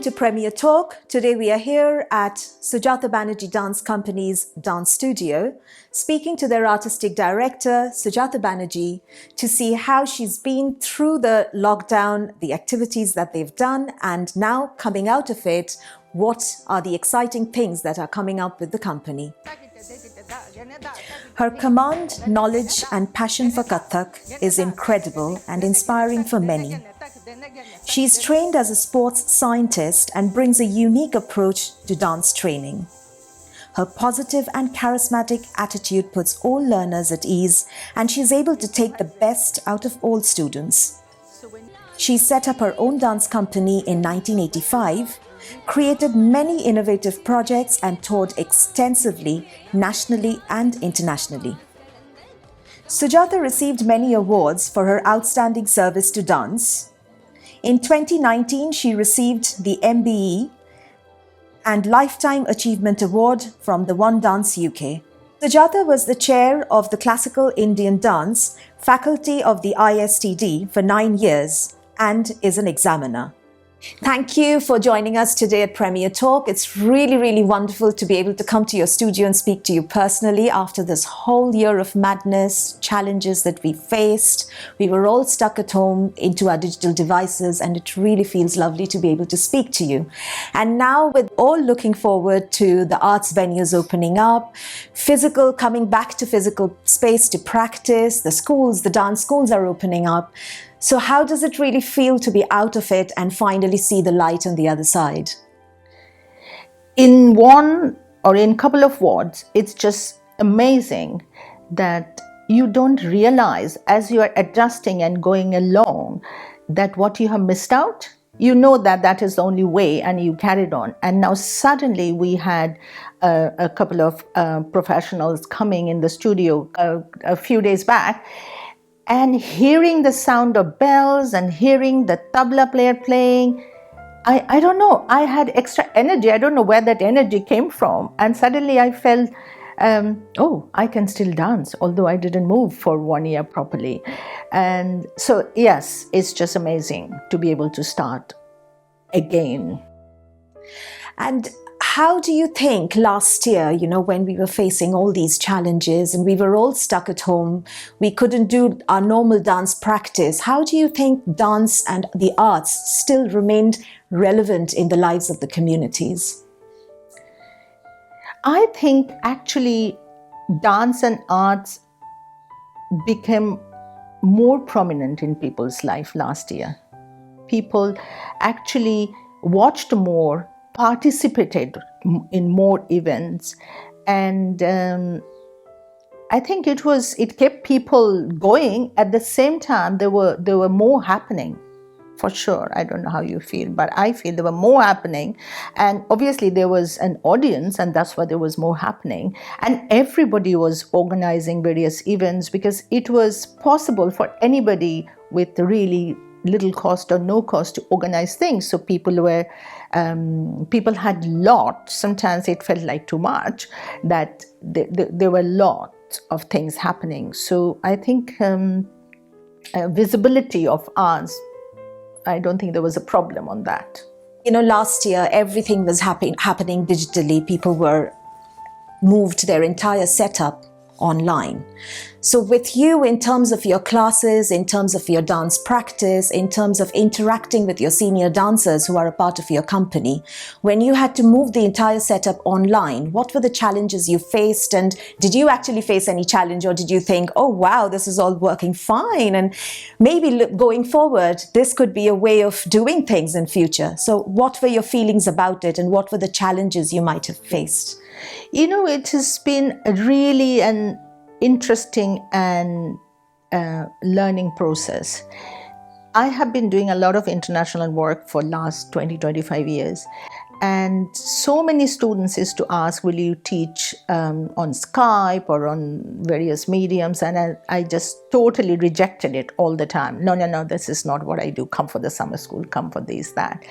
to Premier Talk. Today we are here at Sujata Banerjee Dance Company's dance studio, speaking to their artistic director, Sujata Banerjee, to see how she's been through the lockdown, the activities that they've done, and now coming out of it, what are the exciting things that are coming up with the company. Her command, knowledge and passion for Kathak is incredible and inspiring for many. She's trained as a sports scientist and brings a unique approach to dance training. Her positive and charismatic attitude puts all learners at ease, and she's able to take the best out of all students. She set up her own dance company in 1985, created many innovative projects and toured extensively nationally and internationally. Sujata received many awards for her outstanding service to dance. In 2019, she received the MBE and Lifetime Achievement Award from the One Dance UK. Sujata was the chair of the Classical Indian Dance faculty of the ISTD for 9 years and is an examiner. Thank you for joining us today at Premier Talk. It's really wonderful to be able to come to your studio and speak to you personally after this whole year of madness, challenges that we faced. We were all stuck at home into our digital devices, and it really feels lovely to be able to speak to you. And now we're all looking forward to the arts venues opening up, coming back to physical space to practice, the schools, the dance schools are opening up. So how does it really feel to be out of it and finally see the light on the other side? In one or in a couple of words, it's just amazing that you don't realize as you are adjusting and going along that what you have missed out, you know that that is the only way and you carried on. And now suddenly we had a couple of professionals coming in the studio a few days back, and hearing the sound of bells and hearing the tabla player playing, I don't know, I had extra energy. I don't know where that energy came from. And suddenly I felt, I can still dance, although I didn't move for 1 year properly. And so, yes, it's just amazing to be able to start again. And how do you think last year, when we were facing all these challenges and we were all stuck at home, we couldn't do our normal dance practice, how do you think dance and the arts still remained relevant in the lives of the communities? I think actually dance and arts became more prominent in people's life last year. People actually watched more, participated in more events, and I think it kept people going. At the same time, there were more happening, for sure. I don't know how you feel, but I feel there were more happening, and obviously there was an audience, and that's why there was more happening, and everybody was organizing various events because it was possible for anybody with really little cost or no cost to organize things. So people had lots. Sometimes it felt like too much, that there were lots of things happening. So I think visibility of arts, I don't think there was a problem on that. Last year everything was happening digitally. People were moved their entire setup online. So with you, in terms of your classes, in terms of your dance practice, in terms of interacting with your senior dancers who are a part of your company, when you had to move the entire setup online, what were the challenges you faced? And did you actually face any challenge, or did you think, oh wow, this is all working fine, and maybe going forward this could be a way of doing things in future? So what were your feelings about it, and what were the challenges you might have faced? It has been really an interesting and learning process. I have been doing a lot of international work for last 20-25 years, and so many students used to ask, will you teach on Skype or on various mediums? And I just totally rejected it all the time. No, this is not what I do. Come for the summer school, come for this, that.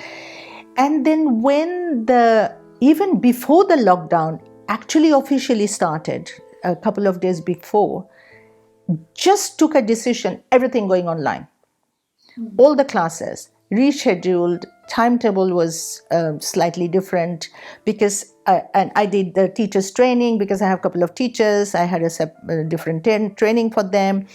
And then when even before the lockdown actually officially started, a couple of days before, just took a decision, everything going online. All the classes, rescheduled. Timetable was slightly different because and I did the teachers training because I have a couple of teachers. I had a different training for them,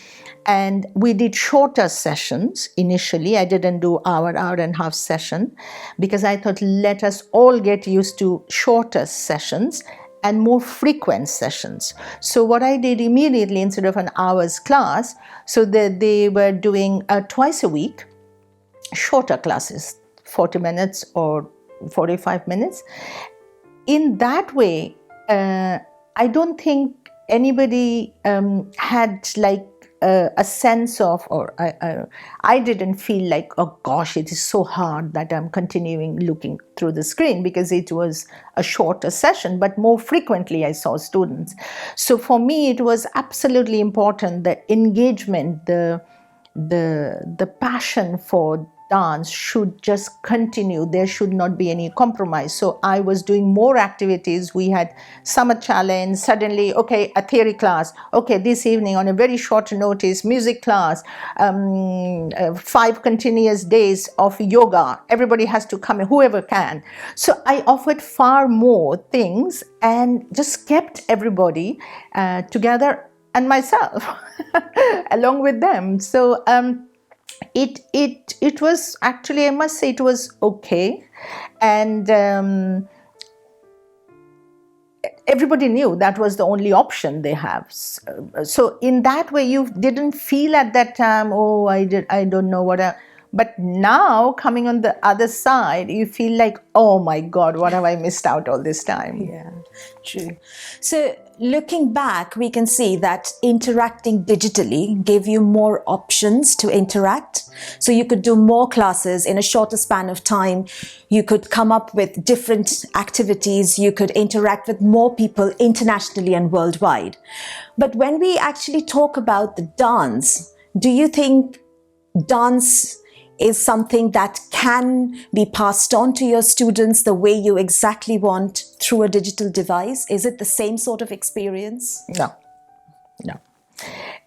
and we did shorter sessions initially. I didn't do hour and a half session because I thought let us all get used to shorter sessions and more frequent sessions. So what I did immediately, instead of an hour's class, so that they were doing twice a week, shorter classes, 40 minutes or 45 minutes. In that way, I don't think anybody had like a sense of, or I didn't feel like, oh gosh, it is so hard that I'm continuing looking through the screen, because it was a shorter session, but more frequently I saw students. So for me, it was absolutely important, the engagement, the passion for dance should just continue. There should not be any compromise. So I was doing more activities. We had summer challenge, suddenly, okay, a theory class. Okay, this evening on a very short notice, music class, 5 continuous days of yoga. Everybody has to come, whoever can. So I offered far more things and just kept everybody together, and myself along with them. So it was actually, I must say, it was okay, and everybody knew that was the only option they have. So in that way, you didn't feel at that time, oh, I don't know what. But now, coming on the other side, you feel like, oh my God, what have I missed out all this time? Yeah, true. So looking back, we can see that interacting digitally gave you more options to interact. So you could do more classes in a shorter span of time. You could come up with different activities. You could interact with more people internationally and worldwide. But when we actually talk about the dance, do you think dance is something that can be passed on to your students the way you exactly want through a digital device? Is it the same sort of experience? No.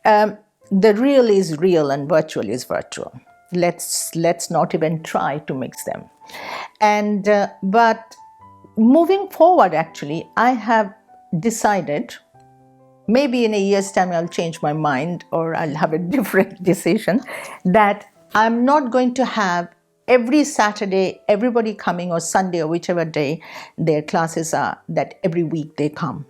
The real is real and virtual is virtual. Let's not even try to mix them. And but moving forward, actually, I have decided, maybe in a year's time I'll change my mind or I'll have a different decision, that I'm not going to have every Saturday everybody coming, or Sunday, or whichever day their classes are, that every week they come.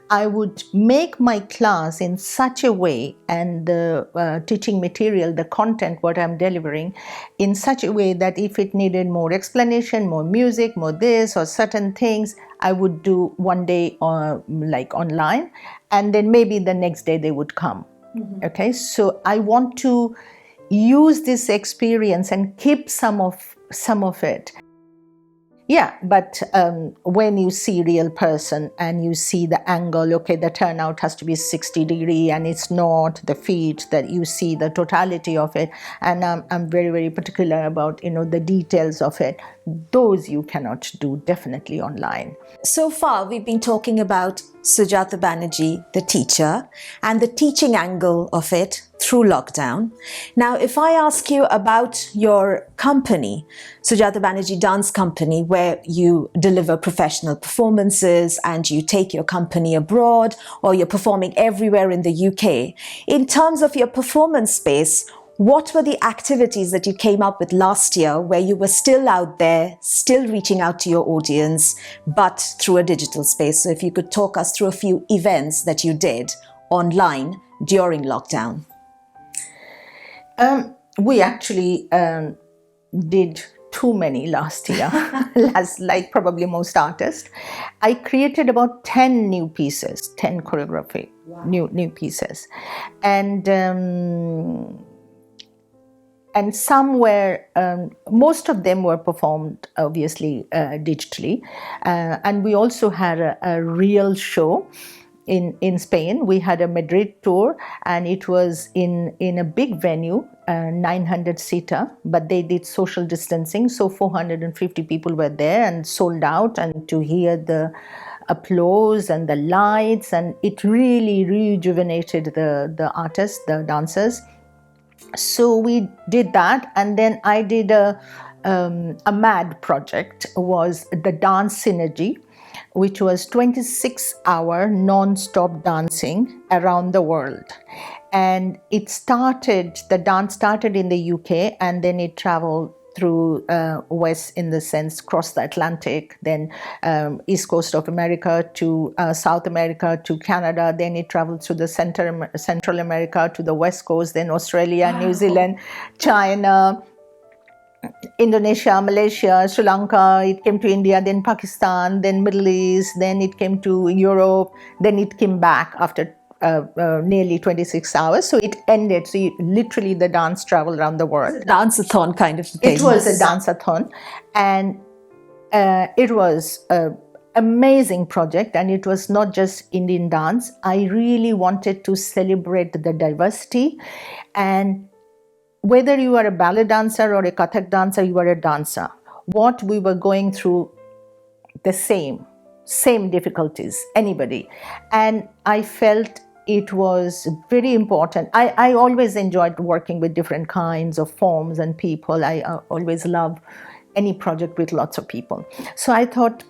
I would make my class in such a way, and the teaching material, the content, what I'm delivering, in such a way that if it needed more explanation, more music, more this or certain things, I would do one day like online, and then maybe the next day they would come. Mm-hmm. Okay, so I want to use this experience and keep some of it. Yeah, but when you see real person and you see the angle, okay, the turnout has to be 60 degree and it's not the feet, that you see the totality of it. And I'm very, very particular about, the details of it. Those you cannot do definitely online. So far, we've been talking about Sujata Banerjee, the teacher, and the teaching angle of it through lockdown. Now, if I ask you about your company, Sujata Banerjee Dance Company, where you deliver professional performances and you take your company abroad, or you're performing everywhere in the UK, in terms of your performance space, what were the activities that you came up with last year where you were still out there, still reaching out to your audience, but through a digital space? So if you could talk us through a few events that you did online during lockdown. We actually did too many last year, like probably most artists. I created about 10 new pieces, 10 choreography, wow. new pieces. And some were, most of them were performed, obviously, digitally. And we also had a real show in Spain. We had a Madrid tour, and it was in a big venue, 900-seater, but they did social distancing. So 450 people were there and sold out, and to hear the applause and the lights, and it really rejuvenated the artists, the dancers. So we did that, and then I did a MAD project, was the Dance Synergy, which was 26-hour non-stop dancing around the world. And the dance started in the UK, and then it traveled through west, in the sense, cross the Atlantic, then east coast of America to South America to Canada, then it traveled through the Central America to the west coast, then Australia, New Zealand, China, Indonesia, Malaysia, Sri Lanka, it came to India, then Pakistan, then Middle East, then it came to Europe, then it came back after nearly 26 hours. So it ended. So literally the dance traveled around the world. Dance-a-thon kind of thing. It was a dance-a-thon, and it was an amazing project, and it was not just Indian dance. I really wanted to celebrate the diversity, and whether you are a ballet dancer or a Kathak dancer, you are a dancer. What we were going through, the same difficulties, anybody. And I felt it was very important. I always enjoyed working with different kinds of forms and people. I always love any project with lots of people. So I thought,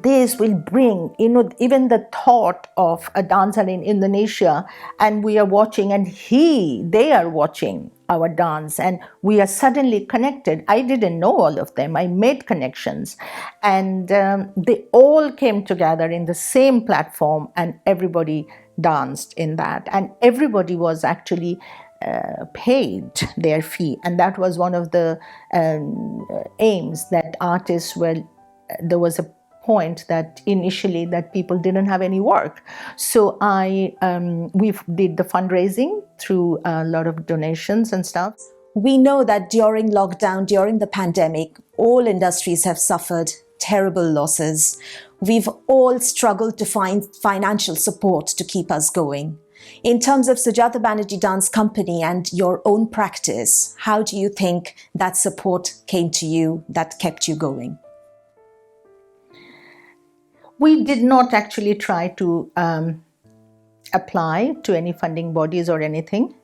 this will bring, even the thought of a dancer in Indonesia, and we are watching, and they are watching our dance, and we are suddenly connected. I didn't know all of them. I made connections, and they all came together in the same platform, and everybody danced in that, and everybody was actually paid their fee, and that was one of the aims, that artists were. There was a point that initially that people didn't have any work. So we did the fundraising through a lot of donations and stuff. We know that during lockdown, during the pandemic, all industries have suffered terrible losses. We've all struggled to find financial support to keep us going. In terms of Sujata Banerjee Dance Company and your own practice, how do you think that support came to you, that kept you going? We did not actually try to apply to any funding bodies or anything.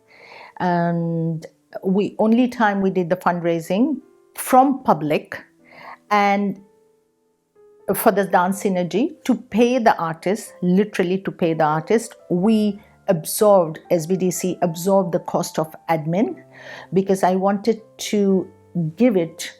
And only time we did the fundraising from public, and for the Dance Synergy, to pay the artist, literally to pay the artist, SBDC absorbed the cost of admin, because I wanted to give it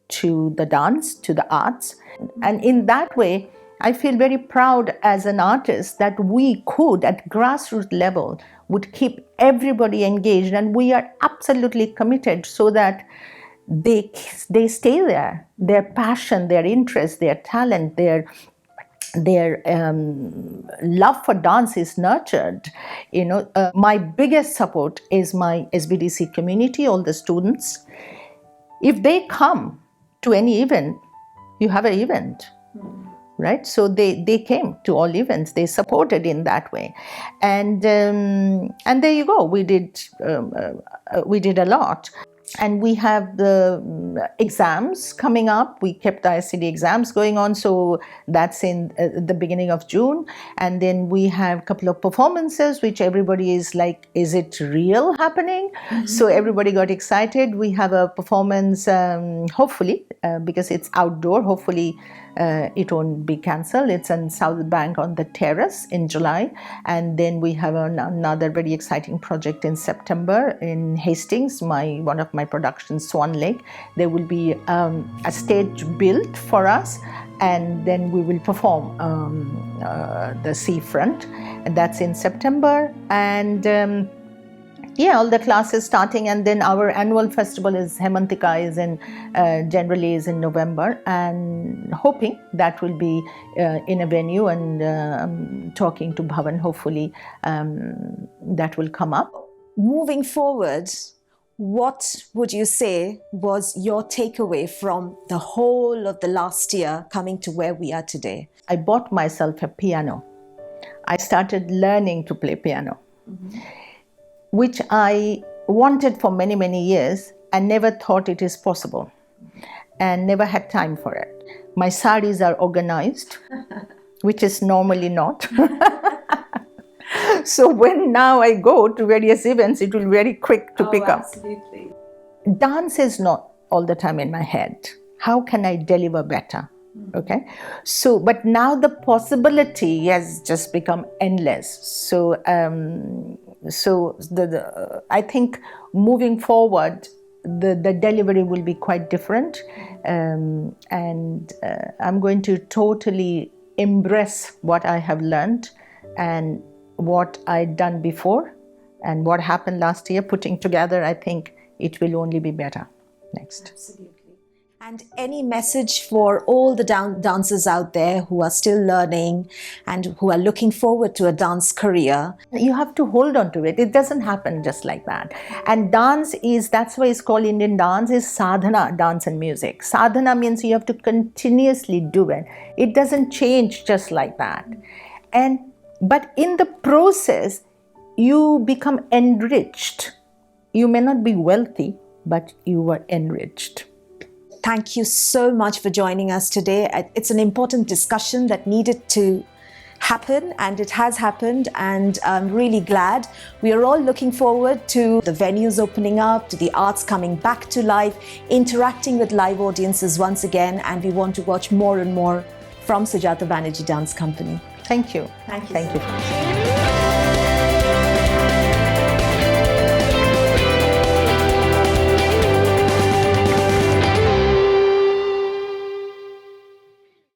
to the dance, to the arts. And in that way, I feel very proud as an artist that we could, at grassroots level, would keep everybody engaged, and we are absolutely committed so that they stay there. Their passion, their interest, their talent, their love for dance is nurtured. My biggest support is my SBDC community, all the students. If they come to any event, you have an event. Right, so they came to all events. They supported in that way, and there you go. We did a lot, and we have the exams coming up. We kept the ICD exams going on, so that's in the beginning of June, and then we have a couple of performances, which everybody is like, is it real happening? Mm-hmm. So everybody got excited. We have a performance, hopefully, because it's outdoor. Hopefully. It won't be cancelled. It's in South Bank on the Terrace in July, and then we have another very exciting project in September in Hastings. One of my productions, Swan Lake. There will be a stage built for us, and then we will perform the seafront, and that's in September. And all the classes starting, and then our annual festival is Hemantika, generally is in November, and hoping that will be in a venue, and talking to Bhavan, hopefully that will come up. Moving forward, what would you say was your takeaway from the whole of the last year coming to where we are today? I bought myself a piano. I started learning to play piano. Mm-hmm. Which I wanted for many, many years, and never thought it is possible, and never had time for it. My saris are organized, which is normally not. So when now I go to various events, it will be very quick to pick up. Absolutely. Dance is not all the time in my head. How can I deliver better? Okay, so but now the possibility has just become endless. So I think moving forward, the delivery will be quite different, and I'm going to totally embrace what I have learned and what I'd done before and what happened last year. Putting together, I think it will only be better next. Absolutely. And any message for all the dancers out there who are still learning and who are looking forward to a dance career? You have to hold on to it. It doesn't happen just like that. And dance is, that's why it's called Indian dance, is sadhana, dance and music. Sadhana means you have to continuously do it. It doesn't change just like that. But in the process, you become enriched. You may not be wealthy, but you are enriched. Thank you so much for joining us today. It's an important discussion that needed to happen, and it has happened, and I'm really glad. We are all looking forward to the venues opening up, to the arts coming back to life, interacting with live audiences once again, and we want to watch more and more from Sujata Banerjee Dance Company. Thank you. Thank you. Thank you.